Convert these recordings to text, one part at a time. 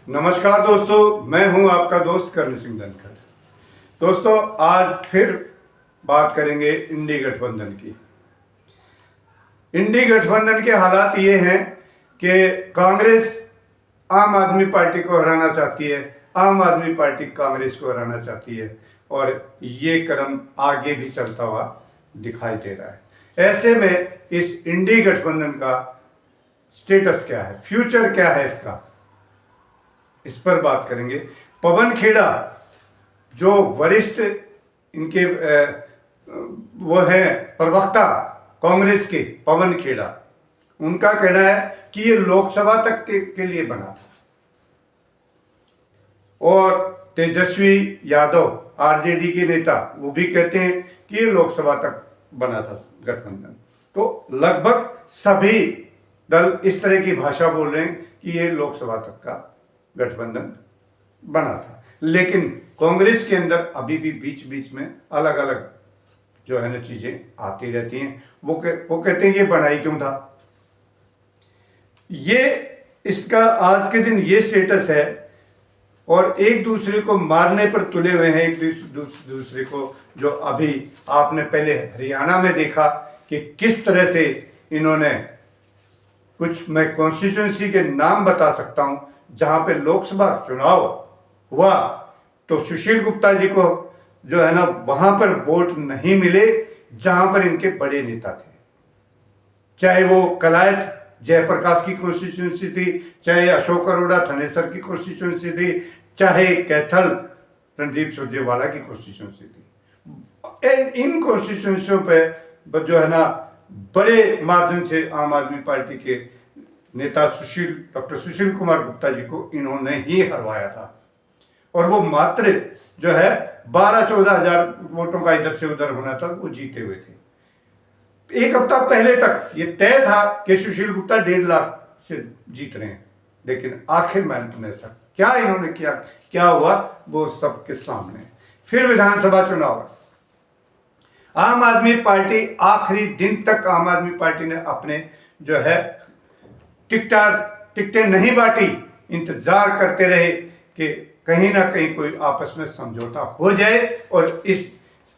नमस्कार दोस्तों, मैं हूं आपका दोस्त कर्ण सिंह धनखड़। दोस्तों, आज फिर बात करेंगे इंडी गठबंधन की। इंडी गठबंधन के हालात ये हैं कि कांग्रेस आम आदमी पार्टी को हराना चाहती है, आम आदमी पार्टी कांग्रेस को हराना चाहती है और ये क्रम आगे भी चलता हुआ दिखाई दे रहा है। ऐसे में इस इंडी गठबंधन का स्टेटस क्या है, फ्यूचर क्या है इसका, इस पर बात करेंगे। पवन खेड़ा जो वरिष्ठ इनके वो है प्रवक्ता कांग्रेस के, पवन खेड़ा, उनका कहना है कि ये लोकसभा तक के लिए बना था। और तेजस्वी यादव आरजेडी के नेता वो भी कहते हैं कि ये लोकसभा तक बना था गठबंधन। तो लगभग सभी दल इस तरह की भाषा बोल रहे हैं कि ये लोकसभा तक का गठबंधन बना था। लेकिन कांग्रेस के अंदर अभी भी बीच बीच में अलग अलग जो है ना चीजें आती रहती हैं। वो कहते हैं ये बनाई क्यों था। ये इसका आज के दिन ये स्टेटस है और एक दूसरे को मारने पर तुले हुए हैं, एक दूसरे को। जो अभी आपने पहले हरियाणा में देखा कि किस तरह से इन्होंने कुछ, मैं कॉन्स्टिट्यूंसी के नाम बता सकता हूं जहां पे लोकसभा चुनाव हुआ तो सुशील गुप्ता जी को जो है ना वहां पर वोट नहीं मिले जहां पर इनके बड़े नेता थे। चाहे वो कलायत जयप्रकाश की कॉन्स्टिट्यूंसी थी, चाहे अशोक अरोड़ा थनेसर की कॉन्स्टिट्यूंसी थी, चाहे कैथल रणदीप सुरजेवाला की कॉन्स्टिट्यूंसी थी। इन कॉन्स्टिट्यूंसियों पे जो है ना बड़े मार्जिन से आम आदमी पार्टी के नेता डॉक्टर सुशील कुमार गुप्ता जी को इन्होंने ही हरवाया था। और वो मात्र जो है 12-14 हजार वोटों का इधर से उधर होना था, वो जीते हुए थे। एक हफ्ता पहले तक ये तय था कि सुशील गुप्ता 1.5 लाख से जीत रहे हैं। लेकिन आखिर में ऐसा क्या इन्होंने किया, क्या हुआ, वो सबके सामने। फिर विधानसभा चुनाव, आम आदमी पार्टी आखिरी दिन तक आम आदमी पार्टी ने अपने जो है टिकटें नहीं बांटी, इंतजार करते रहे कि कहीं ना कहीं कोई आपस में समझौता हो जाए और इस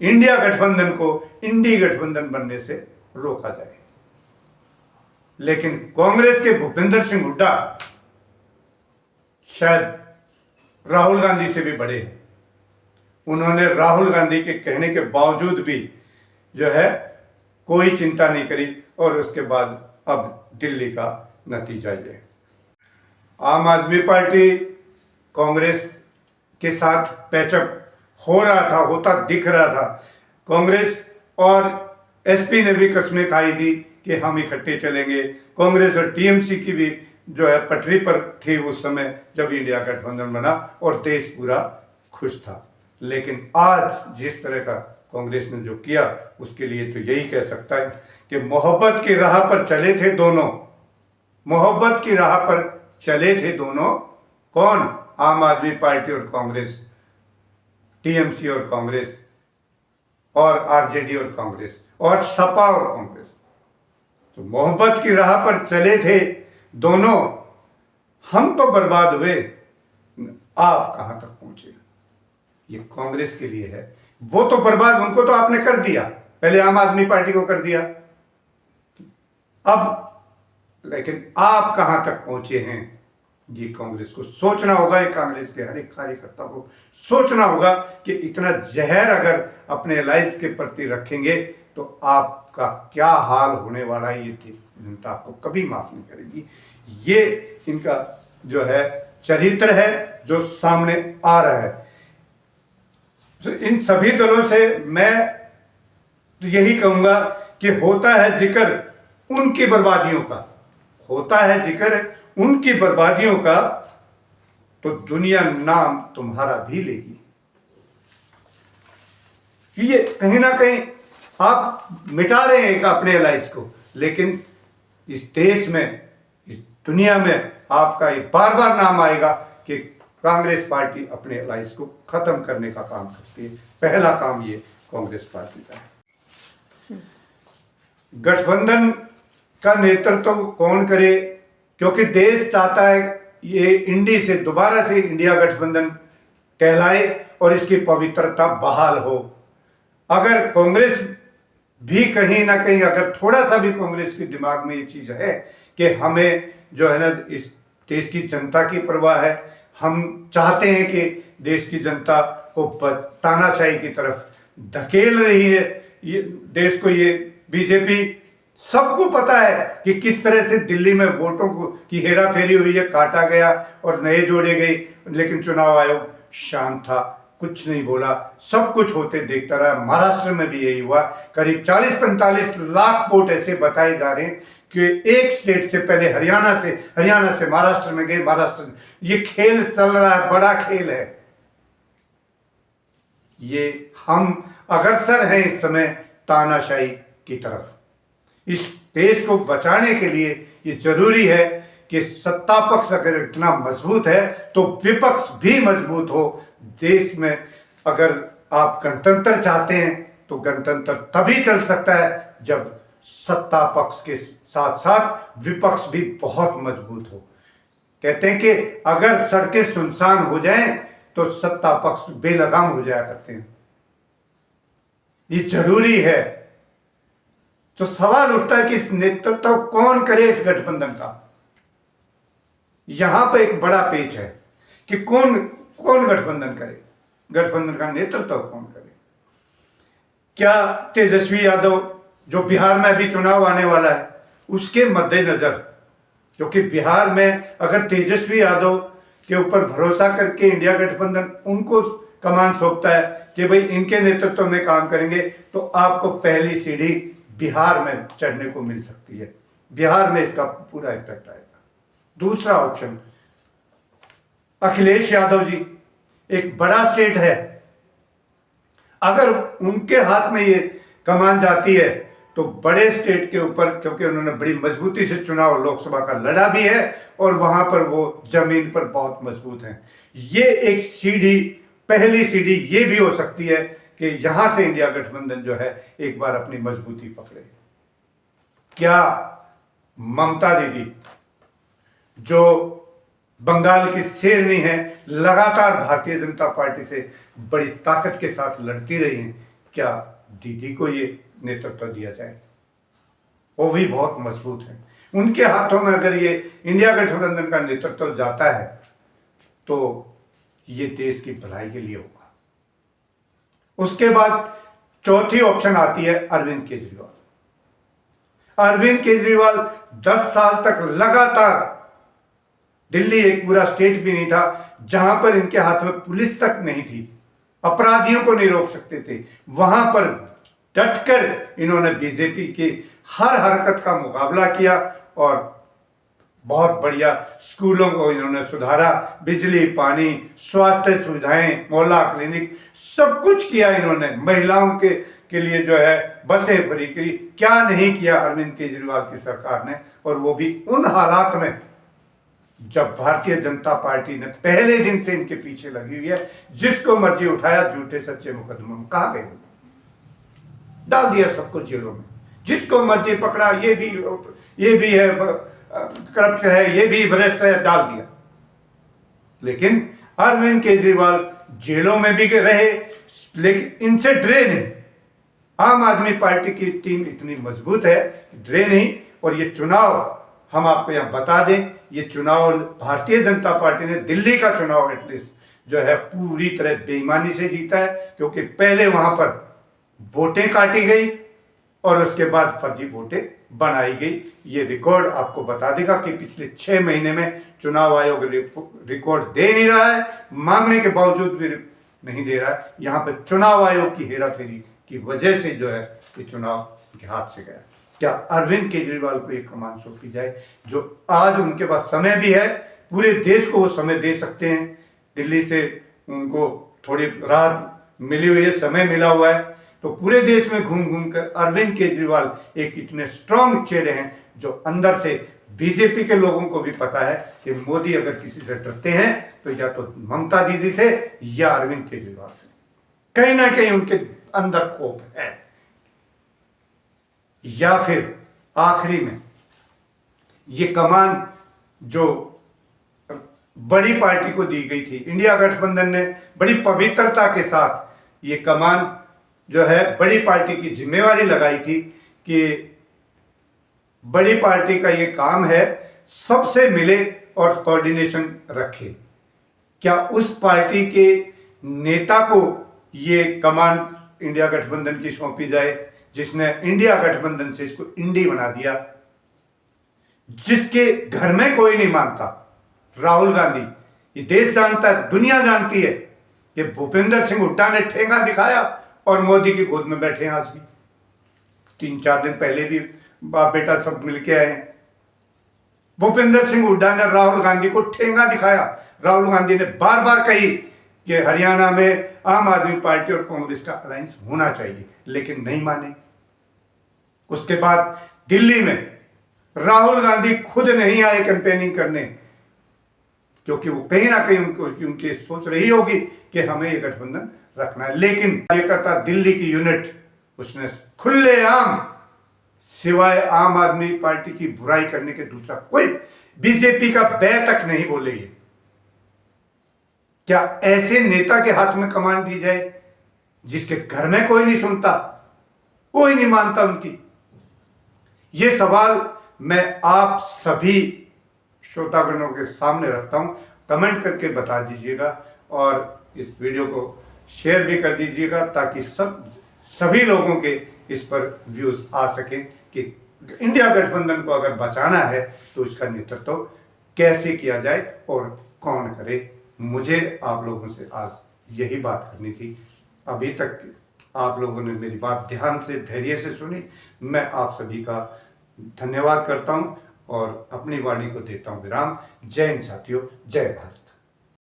इंडिया गठबंधन को इंडी गठबंधन बनने से रोका जाए। लेकिन कांग्रेस के भूपेंद्र सिंह हुड्डा शायद राहुल गांधी से भी बड़े हैं। उन्होंने राहुल गांधी के कहने के बावजूद भी जो है कोई चिंता नहीं करी और उसके बाद अब दिल्ली का नतीजा ये, आम आदमी पार्टी कांग्रेस के साथ पैचअप हो रहा था, होता दिख रहा था। कांग्रेस और एसपी ने भी कस्में खाई थी कि हम इकट्ठे चलेंगे। कांग्रेस और टीएमसी की भी जो है पटरी पर थी उस समय जब इंडिया गठबंधन बना और देश पूरा खुश था। लेकिन आज जिस तरह का कांग्रेस ने जो किया उसके लिए तो यही कह सकता है कि मोहब्बत की राह पर चले थे दोनों, मोहब्बत की राह पर चले थे दोनों। कौन? आम आदमी पार्टी और कांग्रेस, टीएमसी और कांग्रेस, और आरजेडी और कांग्रेस, और सपा और कांग्रेस। तो मोहब्बत की राह पर चले थे दोनों। हम तो बर्बाद हुए, आप कहां तक पहुंचे। ये कांग्रेस के लिए है। वो तो बर्बाद, उनको तो आपने कर दिया, पहले आम आदमी पार्टी को कर दिया, अब लेकिन आप कहां तक पहुंचे हैं। ये कांग्रेस को सोचना होगा, ये कांग्रेस के हर एक कार्यकर्ता को सोचना होगा कि इतना जहर अगर अपने एलाइज के प्रति रखेंगे तो आपका क्या हाल होने वाला है। ये जनता आपको कभी माफ नहीं करेगी। ये इनका जो है चरित्र है जो सामने आ रहा है। तो इन सभी दलों से मैं तो यही कहूंगा कि होता है जिक्र उनकी बर्बादियों का, होता है जिक्र उनकी बर्बादियों का, तो दुनिया नाम तुम्हारा भी लेगी। ये कहीं ना कहीं आप मिटा रहे हैं एक अपने एलाइज को, लेकिन इस देश में, इस दुनिया में आपका ये बार बार नाम आएगा कि कांग्रेस पार्टी अपने एलाइज को खत्म करने का काम करती है। पहला काम ये कांग्रेस पार्टी का है। गठबंधन का नेतृत्व कौन करे, क्योंकि देश चाहता है ये इंडी से दोबारा से इंडिया गठबंधन कहलाए और इसकी पवित्रता बहाल हो। अगर कांग्रेस भी कहीं ना कहीं, अगर थोड़ा सा भी कांग्रेस के दिमाग में ये चीज़ है कि हमें जो है ना इस देश की जनता की परवाह है, हम चाहते हैं कि देश की जनता को तानाशाही की तरफ धकेल रही है ये देश को, ये बीजेपी, सबको पता है कि किस तरह से दिल्ली में वोटों को की हेरा फेरी हुई है, काटा गया और नए जोड़े गए, लेकिन चुनाव आयोग शांत था, कुछ नहीं बोला, सब कुछ होते देखता रहा। महाराष्ट्र में भी यही हुआ। करीब 40-45 लाख वोट ऐसे बताए जा रहे हैं कि एक स्टेट से पहले हरियाणा से महाराष्ट्र में गए, महाराष्ट्र, ये खेल चल रहा है, बड़ा खेल है ये। हम अग्रसर हैं इस समय तानाशाही की तरफ। इस देश को बचाने के लिए ये जरूरी है कि सत्ता पक्ष अगर इतना मजबूत है तो विपक्ष भी मजबूत हो। देश में अगर आप गणतंत्र चाहते हैं तो गणतंत्र तभी चल सकता है जब सत्ता पक्ष के साथ साथ विपक्ष भी बहुत मजबूत हो। कहते हैं कि अगर सड़कें सुनसान हो जाएं तो सत्ता पक्ष बेलगाम हो जाया करते हैं, ये जरूरी है। तो सवाल उठता है कि इस नेतृत्व कौन करे इस गठबंधन का। यहां पर एक बड़ा पेच है कि कौन गठबंधन करे, गठबंधन का नेतृत्व कौन करे। क्या तेजस्वी यादव, जो बिहार में अभी चुनाव आने वाला है, उसके मद्देनजर, क्योंकि बिहार में अगर तेजस्वी यादव के ऊपर भरोसा करके इंडिया गठबंधन उनको कमान सौंपता है कि भाई इनके नेतृत्व में काम करेंगे, तो आपको पहली सीढ़ी बिहार में चढ़ने को मिल सकती है। बिहार में इसका पूरा इफेक्ट आएगा। दूसरा ऑप्शन, अखिलेश यादव जी, एक बड़ा स्टेट है, अगर उनके हाथ में ये कमान जाती है तो बड़े स्टेट के ऊपर, क्योंकि उन्होंने बड़ी मजबूती से चुनाव लोकसभा का लड़ा भी है और वहां पर वो जमीन पर बहुत मजबूत हैं, ये एक सीढ़ी, पहली सीढ़ी ये भी हो सकती है कि यहां से इंडिया गठबंधन जो है एक बार अपनी मजबूती पकड़े। क्या ममता दीदी, जो बंगाल की शेरनी है, लगातार भारतीय जनता पार्टी से बड़ी ताकत के साथ लड़ती रही हैं, क्या दीदी को ये नेतृत्व दिया जाए? वो भी बहुत मजबूत है, उनके हाथों में अगर ये इंडिया गठबंधन का नेतृत्व जाता है तो ये देश की भलाई के लिए होगा। उसके बाद चौथी ऑप्शन आती है अरविंद केजरीवाल। अरविंद केजरीवाल 10 साल तक लगातार, दिल्ली एक पूरा स्टेट भी नहीं था जहां पर इनके हाथ में पुलिस तक नहीं थी, अपराधियों को नहीं रोक सकते थे, वहां पर डटकर इन्होंने बीजेपी की हर हरकत का मुकाबला किया और बहुत बढ़िया स्कूलों को इन्होंने सुधारा, बिजली, पानी, स्वास्थ्य सुविधाएं, मोहल्ला क्लिनिक, सब कुछ किया इन्होंने। महिलाओं के लिए जो है बसें फ्री की, क्या नहीं किया अरविंद केजरीवाल की सरकार ने, और वो भी उन हालात में जब भारतीय जनता पार्टी ने पहले दिन से इनके पीछे लगी हुई है, जिसको मर्जी उठाया, झूठे सच्चे मुकदमों में कहाँ गए, डाल दिया सबको जेलों में, जिसको मर्जी पकड़ा, ये भी है करप्ट है, ये भी भ्रष्ट है, डाल दिया। लेकिन अरविंद केजरीवाल जेलों में भी रहे, लेकिन इनसे डरे नहीं। आम आदमी पार्टी की टीम इतनी मजबूत है, डरे नहीं। और ये चुनाव हम आपको यहां बता दें, ये चुनाव भारतीय जनता पार्टी ने, दिल्ली का चुनाव एटलीस्ट जो है पूरी तरह बेईमानी से जीता है, क्योंकि पहले वहां पर वोटें काटी गई और उसके बाद फर्जी वोटें बनाई गई। ये रिकॉर्ड आपको बता देगा कि पिछले 6 महीने में चुनाव आयोग रिकॉर्ड दे नहीं रहा है, मांगने के बावजूद भी नहीं दे रहा है। यहाँ पर चुनाव आयोग की हेराफेरी की वजह से जो है ये चुनाव के हाथ से गया। क्या अरविंद केजरीवाल को एक कमान सौंपी जाए, जो आज उनके पास समय भी है, पूरे देश को वो समय दे सकते हैं। दिल्ली से उनको थोड़ी राहत मिली हुई है, समय मिला हुआ है, तो पूरे देश में घूम घूम कर अरविंद केजरीवाल एक इतने स्ट्रांग चेहरे हैं जो अंदर से बीजेपी के लोगों को भी पता है कि मोदी अगर किसी से डरते हैं तो या तो ममता दीदी से या अरविंद केजरीवाल से, कहीं ना कहीं उनके अंदर खोप है। या फिर आखिरी में ये कमान जो बड़ी पार्टी को दी गई थी। इंडिया गठबंधन ने बड़ी पवित्रता के साथ ये कमान जो है बड़ी पार्टी की जिम्मेवारी लगाई थी कि बड़ी पार्टी का ये काम है सबसे मिले और कोऑर्डिनेशन रखे। क्या उस पार्टी के नेता को ये कमान इंडिया गठबंधन की सौंपी जाए जिसने इंडिया गठबंधन से इसको इंडी बना दिया, जिसके घर में कोई नहीं मानता? राहुल गांधी, ये देश जानता है, दुनिया जानती है कि भूपेंद्र सिंह हुड्डा ने ठेंगा दिखाया और मोदी की गोद में बैठे हैं आज भी। 3-4 दिन पहले भी बाप बेटा सब मिलके आए हैं। भूपेंद्र सिंह हुड्डा ने राहुल गांधी को ठेंगा दिखाया। राहुल गांधी ने बार बार कही कि हरियाणा में आम आदमी पार्टी और कांग्रेस का अलायंस होना चाहिए, लेकिन नहीं माने। उसके बाद दिल्ली में राहुल गांधी खुद नहीं आए कैंपेनिंग करने, क्योंकि वो कहीं ना कहीं उनकी सोच रही होगी कि हमें ये गठबंधन रखना है। लेकिन कार्यकर्ता दिल्ली की यूनिट उसने खुलेआम, सिवाय आम आदमी पार्टी की बुराई करने के दूसरा कोई बीजेपी का बै तक नहीं बोले। ये क्या ऐसे नेता के हाथ में कमान दी जाए जिसके घर में कोई नहीं सुनता, कोई नहीं मानता उनकी? ये सवाल मैं आप सभी श्रोतागणों के सामने रखता हूं। कमेंट करके बता दीजिएगा और इस वीडियो को शेयर भी कर दीजिएगा ताकि सभी लोगों के इस पर व्यूज आ सके कि इंडिया गठबंधन को अगर बचाना है तो इसका नेतृत्व कैसे किया जाए और कौन करे। मुझे आप लोगों से आज यही बात करनी थी। अभी तक आप लोगों ने मेरी बात ध्यान से, धैर्य से सुनी। मैं आप सभी का धन्यवाद करता हूं और अपनी वाणी को देता हूं विराम। जय हिंद साथियों, जय भारत।